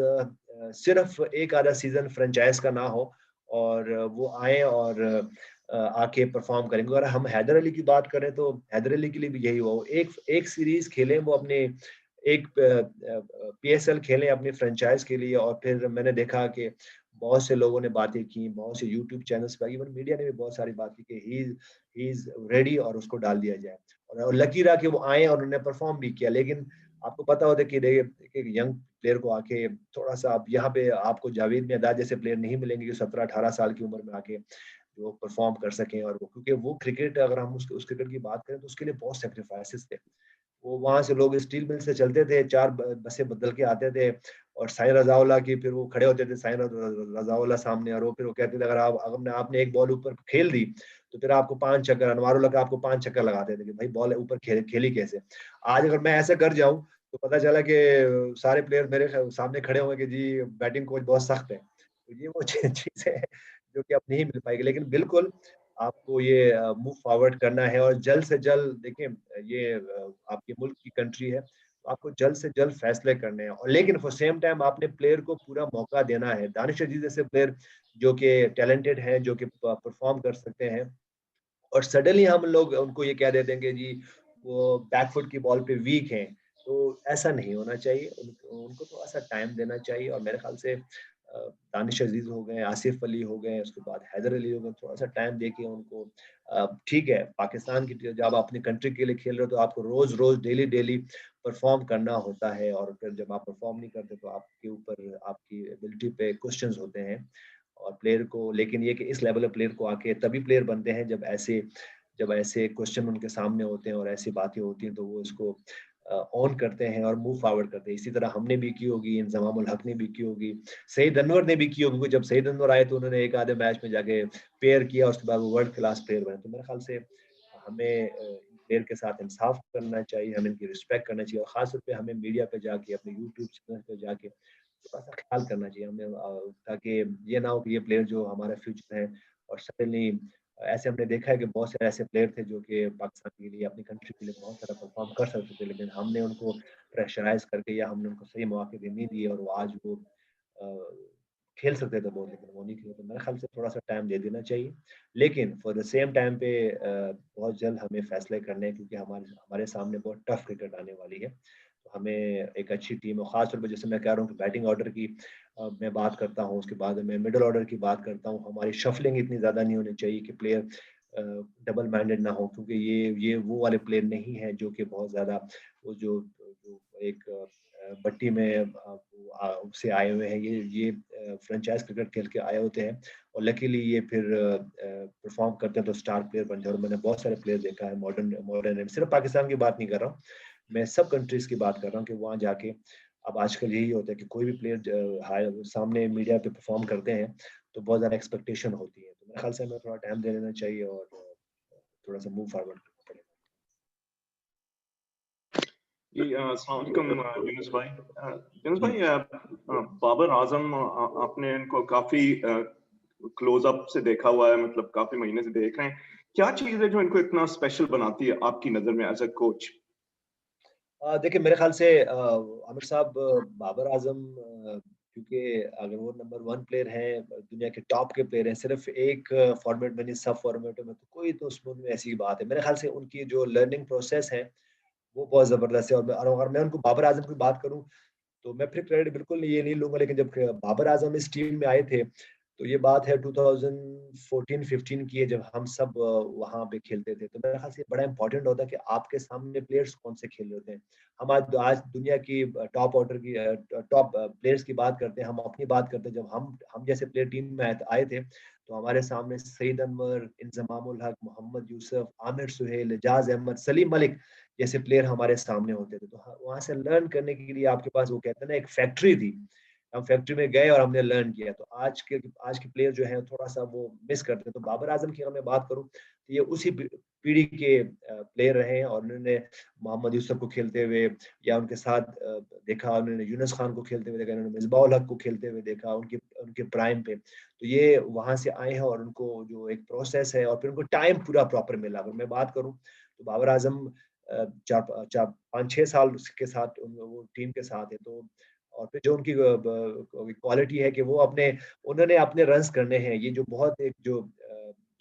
सिर्फ एक आधा सीजन फ्रेंचाइज का ना हो, और वो आए और आके परफॉर्म करेंगे। अगर हम हैदर अली की बात करें तो हैदर अली के लिए भी यही हुआ, एक एक सीरीज खेले वो अपने एक PSL खेलें अपनी फ्रेंचाइज के लिए। और फिर मैंने देखा कि बहुत से लोगों ने बातें की, बहुत से यूट्यूब चैनल्स पर, इवन मीडिया ने भी बहुत सारी बात की कि ही इज रेडी और उसको डाल दिया जाए। और लकी रहा कि वो आए और उन्होंने परफॉर्म भी किया। लेकिन आपको पता होता है कि देखिए एक यंग प्लेयर को आके थोड़ा सा, अब यहाँ पे आपको जावेद मियांदाद जैसे प्लेयर नहीं मिलेंगे जो 17-18 साल की उम्र में आके जो परफॉर्म कर सकें। और वो, क्योंकि वो क्रिकेट, अगर हम उस क्रिकेट की बात करें तो उसके लिए बहुत सेक्रीफाइसेस थे। वो वहां से लोग स्टील मिल से चलते थे, 4 बसें बदल के आते थे, और साईं रजाउल्लाह की फिर वो खड़े होते थे, साईं रजाउल्लाह सामने, और वो फिर वो कहते थे अगर आपने एक बॉल ऊपर खेल दी तो फिर आपको 5 चक्कर, अनवारुल्लाह का आपको 5 चक्कर लगाते थे कि भाई बॉल ऊपर खेली कैसे। आज अगर मैं ऐसा कर जाऊं तो पता चला कि सारे प्लेयर मेरे सामने खड़े होंगे कि जी बैटिंग कोच बहुत सख्त है। तो ये वो चीज है जो कि अब नहीं मिल पाएगी। लेकिन बिल्कुल आपको ये मूव फॉरवर्ड करना है, और जल्द से जल्द देखिए, ये आपके मुल्क की कंट्री है, तो आपको जल्द से जल्द फैसले करने हैं। और लेकिन फॉर सेम टाइम आपने प्लेयर को पूरा मौका देना है। दानिश अजीज जैसे प्लेयर जो कि टैलेंटेड है, जो कि परफॉर्म कर सकते हैं, और सडनली हम लोग उनको ये कह देते हैं कि जी वो बैकफुट की बॉल पे वीक हैं, तो ऐसा नहीं होना चाहिए। उनको थोड़ा सा टाइम देना चाहिए। और मेरे ख्याल से दानिश अजीज हो गए, आसिफ अली हो गए, उसके बाद हैदर अली हो गए, थोड़ा सा टाइम देके उनको, ठीक है पाकिस्तान की जब आप अपनी कंट्री के लिए खेल रहे हो तो आपको रोज रोज डेली डेली परफॉर्म करना होता है। और फिर जब आप परफॉर्म नहीं करते तो आपके ऊपर, आपकी एबिलिटी पे क्वेश्चंस होते हैं। और प्लेयर को, लेकिन ये कि इस लेवल पे प्लेयर को आके तभी प्लेयर बनते हैं जब ऐसे क्वेश्चन उनके सामने होते हैं और ऐसी बातें होती हैं, तो वो इसको ऑन करते हैं और मूव फॉरवर्ड करते हैं। इसी तरह हमने भी की होगी, इंजमाम उल हक ने भी की होगी, सईद अनवर ने भी की होगी। जब सईद अनवर आए तो उन्होंने एक आधे मैच में जाके पेयर किया, उसके बाद वो वर्ल्ड क्लास प्लेयर बने। तो मेरे ख्याल से हमें प्लेयर के साथ इंसाफ करना चाहिए, हमें इनकी रिस्पेक्ट करना चाहिए, और खासतौर पे हमें मीडिया पे जाके, अपने यूट्यूब चैनल पे जाके थोड़ा सा ख्याल करना चाहिए हमें, ताकि ये ना हो कि ये प्लेयर जो हमारा फ्यूचर है, और सडनली ऐसे हमने देखा है कि बहुत सारे ऐसे प्लेयर थे जो कि पाकिस्तान के लिए, अपनी कंट्री के लिए बहुत सारा परफॉर्म कर सकते थे, लेकिन हमने उनको प्रेशराइज करके, या हमने उनको सही मौके नहीं दिए, और वो आज वो खेल सकते थे बहुत, लेकिन वो नहीं खेले। तो मेरे ख्याल से थोड़ा सा टाइम दे देना चाहिए। लेकिन फॉर द सेम टाइम पे बहुत जल्द हमें फैसले करने हैं, क्योंकि हमारे हमारे सामने बहुत टफ क्रिकेट आने वाली है। तो हमें एक अच्छी टीम, और खासतौर पर जैसे मैं कह रहा हूँ कि बैटिंग ऑर्डर की मैं बात करता हूँ, उसके बाद मैं मिडिल ऑर्डर की बात करता हूँ। हमारी शफलिंग इतनी ज़्यादा नहीं होनी चाहिए कि प्लेयर डबल माइंडेड ना हो, क्योंकि ये वो वाले प्लेयर नहीं है जो कि बहुत ज़्यादा वो जो एक बट्टी में से आए हुए हैं। ये फ्रेंचाइज क्रिकेट खेल के आए होते हैं, और लकीली ये फिर परफॉर्म करते हैं तो स्टार प्लेयर बन जाते हैं। और मैंने बहुत सारे प्लेयर देखा है, मॉडर्न, सिर्फ पाकिस्तान की बात नहीं कर रहा हूँ, मैं सब कंट्रीज की बात कर रहा हूँ, कि वहाँ जाके अब आजकल यही होता है कि कोई भी प्लेयर सामने मीडिया पे परफॉर्म करते हैं तो बहुत ज़्यादा एक्सपेक्टेशन होती है। तो मेरे ख्याल से हमें थोड़ा टाइम दे देना चाहिए, और थोड़ा सा मूव फॉरवर्ड करना पड़ेगा। जी अस्सलाम वालेकुम यूनुस भाई। यूनुस भाई, बाबर आजम आपने इनको काफी क्लोज अप से देखा हुआ है, मतलब काफी महीने से देख रहे हैं। क्या चीज है जो इनको इतना स्पेशल बनाती है आपकी नजर में एज अ कोच? देखिए मेरे ख्याल से आमिर साहब, बाबर आजम, क्योंकि अगर वो नंबर 1 प्लेयर है, दुनिया के टॉप के प्लेयर हैं, सिर्फ एक फॉर्मेट में नहीं, सब फॉर्मेटों में, तो कोई तो उसमें उनमें ऐसी बात है। मेरे ख्याल से उनकी जो लर्निंग प्रोसेस है वो बहुत जबरदस्त है। और अगर मैं उनको बाबर आजम की बात करूं तो मैं फिर क्रेडिट बिल्कुल ये नहीं लूंगा, लेकिन जब बाबर आजम इस टीम में आए थे तो ये बात है 2014-15 की है, जब हम सब वहां पे खेलते थे। तो मेरे ख्याल से बड़ा इंपॉर्टेंट होता है कि आपके सामने प्लेयर्स कौन से खेल रहे होते हैं। हम आज दुनिया की टॉप ऑर्डर की टॉप प्लेयर्स की बात करते हैं, हम अपनी बात करते हैं। जब हम जैसे प्लेयर टीम में आए थे तो हमारे सामने सईद अनवर, इंजमाम उल हक, मोहम्मद यूसुफ, आमिर सुहेल, एजाज अहमद, सलीम मलिक जैसे प्लेयर हमारे सामने होते थे। तो वहां से लर्न करने के लिए आपके पास, वो कहते हैं ना, एक फैक्ट्री थी। हम फैक्ट्री में गए और हमने लर्न किया। तो आज के प्लेयर जो है थोड़ा सा वो मिस करते हैं। तो बाबर आजम की अगर मैं बात करूं तो ये उसी पीढ़ी के प्लेयर रहे हैं, और उन्होंने मोहम्मद यूसुफ को खेलते हुए, या उनके साथ देखा, उन्होंने यूनुस खान को खेलते हुए देखा, उन्होंने मिसबाह उल हक को खेलते हुए देखा उनके प्राइम पे। तो ये वहां से आए हैं, और उनको जो एक प्रोसेस है, और फिर उनको टाइम पूरा प्रॉपर मिला। अगर मैं बात करूं तो बाबर आजम 4-5-6 साल के साथ वो टीम के साथ है। तो और फिर जो उनकी क्वालिटी है कि वो उन्होंने अपने रन्स करने हैं। ये जो बहुत एक जो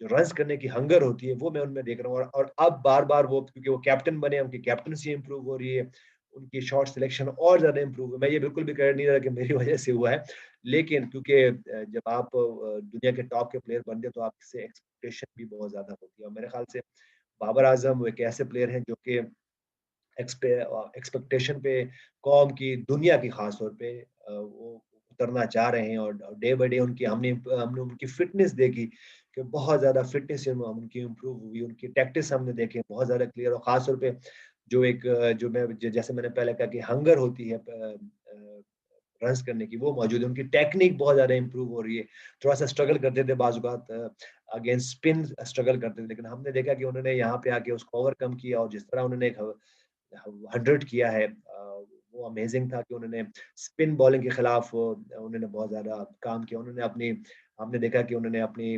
रन्स करने की हंगर होती है वो मैं उनमें देख रहा हूँ। और अब बार बार वो, क्योंकि वो कैप्टन बने, उनकी कैप्टनसी इंप्रूव हो रही है, उनकी शॉट सिलेक्शन और ज़्यादा इम्प्रूव है। मैं ये बिल्कुल भी क्रेडिट नहीं दे रहा कि मेरी वजह से हुआ है, लेकिन क्योंकि जब आप दुनिया के टॉप के प्लेयर बनते हो तो आपसे एक्सपेक्टेशन भी बहुत ज़्यादा होती है, और मेरे ख्याल से बाबर आज़म वो एक ऐसे प्लेयर हैं जो कि एक्सपेक्टेशन पे कौम की, दुनिया की खास तौर पे वो उतरना चाह रहे हैं, और डे बाय डे उनकी हमने हमने उनकी फिटनेस देखी कि बहुत ज़्यादा फिटनेस उनकी इम्प्रूव हुई, उनकी टैक्टिक्स हमने देखे बहुत ज़्यादा क्लियर, और खास तौर पे जो एक जो मैं जैसे मैंने पहले कहा कि हंगर होती है रन्स करने की, वो मौजूद है। उनकी टेक्निक बहुत ज़्यादा इम्प्रूव हो रही है। थोड़ा-सा स्ट्रगल करते थे बाज़ औक़ात अगेंस्ट स्पिन स्ट्रगल करते थे, लेकिन हमने देखा कि उन्होंने यहाँ पे आके उसको ओवरकम किया, और जिस तरह उन्होंने 100 किया है वो अमेजिंग था कि उन्होंने स्पिन बॉलिंग के खिलाफ उन्होंने बहुत ज़्यादा काम किया। उन्होंने अपनी हमने देखा कि उन्होंने अपनी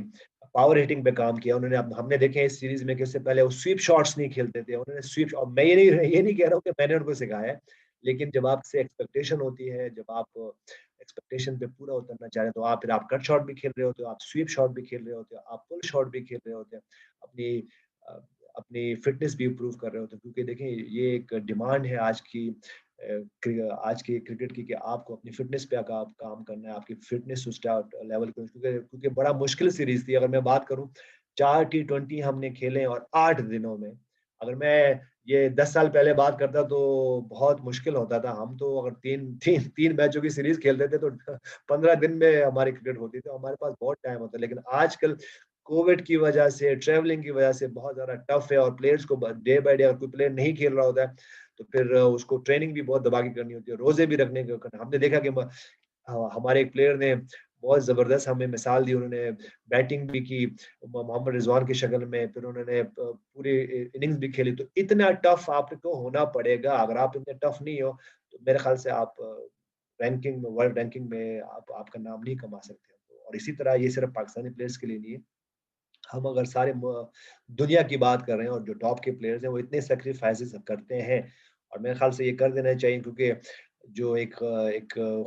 पावर हिटिंग पे काम किया। उन्होंने हमने देखे हैं इस सीरीज़ में कि उससे पहले वो स्वीप शॉट्स नहीं खेलते थे। उन्होंने स्वीप, और मैं ये नहीं कह रहा हूँ कि मैंने उनको सिखाया है, लेकिन जब आपसे एक्सपेक्टेशन होती है, जब आप एक्सपेक्टेशन पे पूरा उतरना चाह रहे हैं, तो आप फिर आप कट शॉट भी खेल रहे होते हो, आप स्वीप शॉट भी खेल रहे होते हो, आप पुल शॉट भी खेल रहे होते हैं। अपनी अ, अपनी फिटनेस भी इम्प्रूव कर रहे होते हैं, क्योंकि देखें ये एक डिमांड है आज की क्रिकेट की कि आपको अपनी फिटनेस पे आप काम करना है, आपकी फिटनेस उस लेवल पे, क्योंकि बड़ा मुश्किल सीरीज थी। अगर मैं बात करूं, 4 T20 हमने खेले और 8 दिनों में, अगर मैं ये 10 साल पहले बात करता तो बहुत मुश्किल होता था। हम तो अगर तीन मैचों की सीरीज खेलते थे तो 15 दिन में हमारी क्रिकेट होती थी, हमारे पास बहुत टाइम होता है। लेकिन आजकल कोविड की वजह से, ट्रैवलिंग की वजह से बहुत ज़्यादा टफ है, और प्लेयर्स को डे बाय डे, अगर कोई प्लेयर नहीं खेल रहा होता है तो फिर उसको ट्रेनिंग भी बहुत दबा के करनी होती है, रोज़े भी रखने के हमने देखा कि हमारे एक प्लेयर ने बहुत ज़बरदस्त हमें मिसाल दी, उन्होंने बैटिंग भी की मोहम्मद रिजवान की शक्ल में, फिर उन्होंने पूरी इनिंग्स भी खेली। तो इतना टफ आपको होना पड़ेगा, अगर आप इतने टफ नहीं हो तो मेरे ख्याल से आप रैंकिंग में, वर्ल्ड रैंकिंग में आप आपका नाम नहीं कमा सकते। और इसी तरह ये सिर्फ पाकिस्तानी प्लेयर्स के लिए नहीं है, हम अगर सारे दुनिया की बात कर रहे हैं, और जो टॉप के प्लेयर्स हैं वो इतने सेक्रीफाइसेस करते हैं, और मेरे ख्याल से ये कर देना चाहिए, क्योंकि जो एक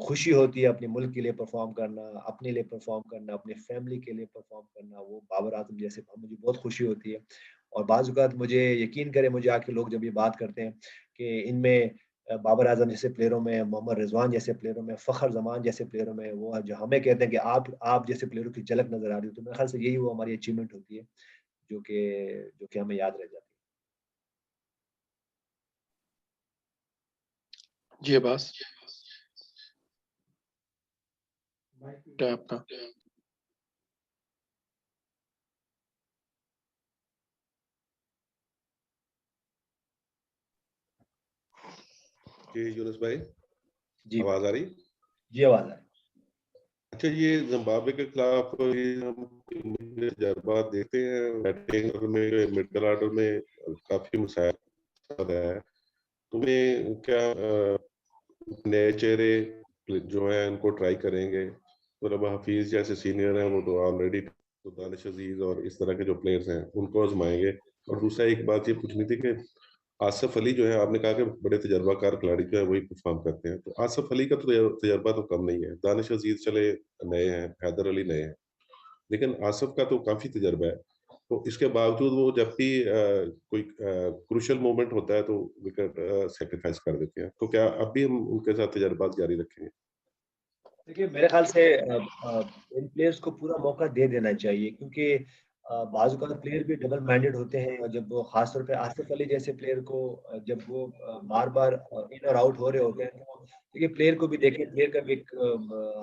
खुशी होती है अपने मुल्क के लिए परफॉर्म करना, अपने लिए परफॉर्म करना, अपने फैमिली के लिए परफॉर्म करना, वो बाबर आजम जैसे मुझे बहुत खुशी होती है। और बाज़ औक़ात मुझे यकीन करें, मुझे आके लोग जब ये बात करते हैं कि इनमें बाबर आज़म जैसे प्लेयरों में, मोहम्मद रिज़वान जैसे प्लेयरों में, फ़खर ज़मान जैसे प्लेयरों में, वो जो हमें कहते हैं कि आप जैसे प्लेयरों की झलक नज़र आ रही हो, तो मेरे ख्याल से यही वो हमारी अचीवमेंट होती है, जो कि हमें याद रह जाती है। जी अब्बास, क्या है आपका? जी यूनुस भाई, जी आवाज आ रही? जी, आवाज़ आ रही। अच्छा, ये जिम्बाब्वे के खिलाफ ये हम तजर्बात देखते हैं, बैटिंग में, मिडल ऑर्डर में काफी मुसाइल है। तुम्हें क्या नए चेहरे जो है उनको ट्राई करेंगे? तो अब हफीज जैसे सीनियर हैं वो तो ऑलरेडी, तो दानिश अजीज और इस तरह के जो प्लेयर्स हैं उनको आजमाएंगे। और दूसरा एक बात ये पूछनी थी कि आसिफ अली जो है, आपने कहा कि बड़े तजर्बाकार खिलाड़ी जो है वही परफॉर्म करते हैं, तो आसिफ अली का तो तजर्बा तो कम नहीं है। दानिश अजीज चले नए हैं, हैदर अली नए हैं, लेकिन आसिफ का तो काफी तजर्बा है। तो इसके बावजूद वो जब भी कोई क्रूशल मोमेंट होता है तो विकेट सेक्रीफाइस कर देते हैं। तो क्या अब भी हम उनके साथ तजर्बात जारी रखेंगे? देखिए, मेरे ख्याल से इन प्लेयर्स को पूरा मौका दे देना चाहिए, क्योंकि बाज़ औक़ात प्लेयर भी डबल माइंडेड होते हैं, और जब वो ख़ास तौर पे आसिफ अली जैसे प्लेयर को जब वो बार-बार इन और आउट हो रहे होते हैं, तो देखिए प्लेयर को भी देखिए, प्लेयर का भी एक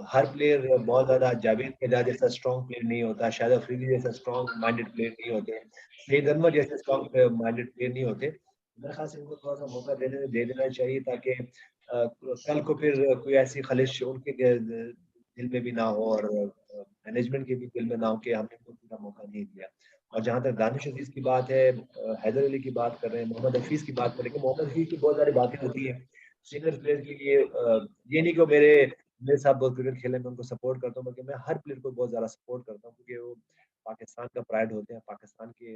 हर प्लेयर बहुत ज़्यादा जावेद मिर्ज़ा जैसा स्ट्रॉन्ग प्लेयर नहीं होता, शाहिद अफरीदी जैसा स्ट्रॉन्ग माइंडेड प्लेयर नहीं होते, सईद अनवर जैसे स्ट्रॉन्ग माइंडेड प्लेयर नहीं होते। मेरे ख्याल से इनको थोड़ा-सा मौका दे देना चाहिए, ताकि कल को फिर कोई ऐसी खलिश उनके दिल में भी ना हो, और मैनेजमेंट के भी दिल में ना हो कि हमने इनको पूरा मौका नहीं दिया। और जहाँ तक दानिश अजीज की बात है, हैदर अली की बात कर रहे हैं, मोहम्मद हफीज की बात करें, मोहम्मद हफीज की बहुत सारी बातें होती हैं सीनियर प्लेयर के लिए। ये नहीं कि मेरे साथ बहुत क्रिकेट खेले मैं उनको सपोर्ट करता हूँ, बल्कि मैं हर प्लेयर को बहुत ज्यादा सपोर्ट करता हूँ, क्योंकि वो पाकिस्तान का प्राइड होते हैं, पाकिस्तान के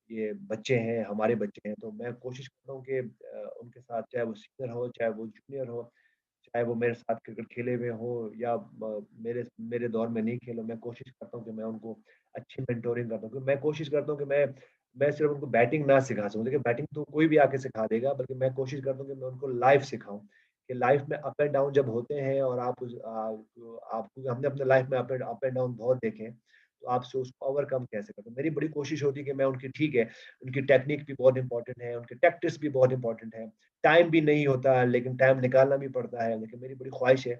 ये बच्चे हैं, हमारे बच्चे हैं। तो मैं कोशिश करता हूँ कि उनके साथ, चाहे वो सीनियर हो चाहे वो जूनियर हो, चाहे वो मेरे साथ क्रिकेट खेले हुए हो या मेरे मेरे दौर में नहीं खेलो, मैं कोशिश करता हूँ कि मैं उनको अच्छी मेंटोरिंग करता हूँ, क्योंकि मैं कोशिश करता हूँ कि मैं सिर्फ उनको बैटिंग ना सिखा सकूं। देखिए बैटिंग तो कोई भी आके सिखा देगा, बल्कि मैं कोशिश करता हूँ कि मैं उनको लाइफ सिखाऊं, कि लाइफ में अप एंड डाउन जब होते हैं और आपको हमने अपने लाइफ में अप एंड डाउन बहुत देखे हैं, तो आपसे उसको ओवरकम कैसे करते हैं। मेरी बड़ी कोशिश होती है कि मैं उनकी, ठीक है उनकी टेक्निक भी बहुत इंपॉर्टेंट है, उनके टैक्टिक्स भी बहुत इंपॉर्टेंट है, टाइम भी नहीं होता लेकिन टाइम निकालना भी पड़ता है। लेकिन मेरी बड़ी ख्वाहिश है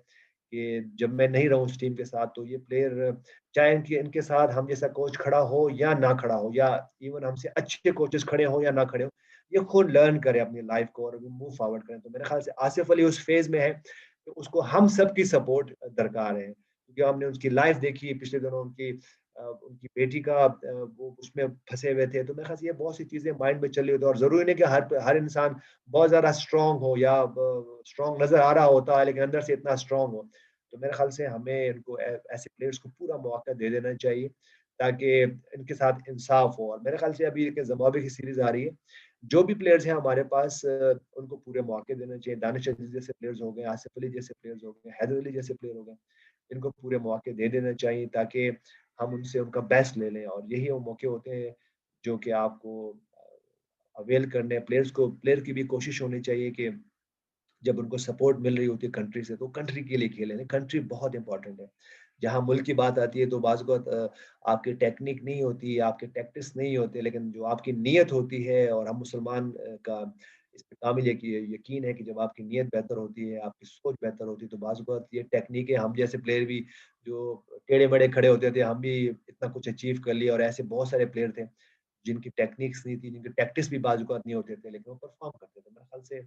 कि जब मैं नहीं रहूँ उस टीम के साथ, तो ये प्लेयर, चाहे इनके साथ हम जैसा कोच खड़ा हो या ना खड़ा हो, या इवन हमसे अच्छे कोचेस खड़े हो या ना खड़े हो, ये खुद लर्न करे अपनी लाइफ को और मूव फॉरवर्ड करें। तो मेरे ख्याल से आसिफ अली उस फेज में है कि उसको हम सब की सपोर्ट दरकार है, क्योंकि हमने उसकी लाइफ देखी पिछले दिनों, उनकी बेटी का वो उसमें फंसे हुए थे। तो मेरे ख्याल से ये बहुत सी चीजें माइंड में चली होती है, और जरूरी नहीं कि हर इंसान बहुत ज्यादा स्ट्रांग हो या स्ट्रांग नजर आ रहा होता है लेकिन अंदर से इतना स्ट्रांग हो। तो मेरे ख्याल से हमें इनको ऐसे प्लेयर्स को पूरा मौका दे देना चाहिए, ताकि इनके साथ इंसाफ हो। और मेरे ख्याल से अभी जिम्बाब्वे की सीरीज आ रही है, जो भी प्लेयर्स हैं हमारे पास, उनको पूरे मौके देने चाहिए। दानिश अजीज जैसे प्लेयर्स हो गए, आसिफ अली जैसे प्लेयर्स हो गए, हैदर अली जैसे प्लेयर हो गए, इनको पूरे मौके दे देने चाहिए ताकि हम उनसे उनका बेस्ट ले लें। और यही वो मौके होते हैं जो कि आपको अवेल करने, प्लेयर की भी कोशिश होनी चाहिए कि जब उनको सपोर्ट मिल रही होती है कंट्री से, तो कंट्री के लिए खेलें। कंट्री बहुत इंपॉर्टेंट है। जहाँ मुल्क की बात आती है तो बाज़ औक़ात आपकी टेक्निक नहीं होती, आपके टैक्टिक्स नहीं होते, लेकिन जो आपकी नीयत होती है, और हम मुसलमान का इस पे कामिल यकीन है कि जब आपकी नीयत बेहतर होती है, आपकी सोच बेहतर होती है, तो बाज़ औक़ात ये टेक्निकें, हम जैसे प्लेयर भी जो टेढ़े-मेढ़े खड़े होते थे, हम भी इतना कुछ अचीव कर लिया। और ऐसे बहुत सारे प्लेयर थे जिनकी टेक्निक्स नहीं थी, जिनके टैक्टिक्स भी बाज़ औक़ात नहीं होते थे, लेकिन वो परफ़ॉर्म करते थे। मेरे ख़्याल से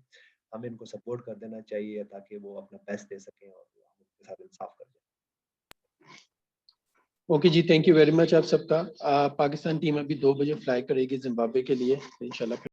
हमें इनको सपोर्ट कर देना चाहिए ताकि वो अपना बेस्ट दे सकें और हम उनके साथ इंसाफ कर दें। ओके जी, थैंक यू वेरी मच आप सबका। पाकिस्तान टीम अभी 2 बजे फ्लाई करेगी जिम्बाब्वे के लिए, इंशाल्लाह।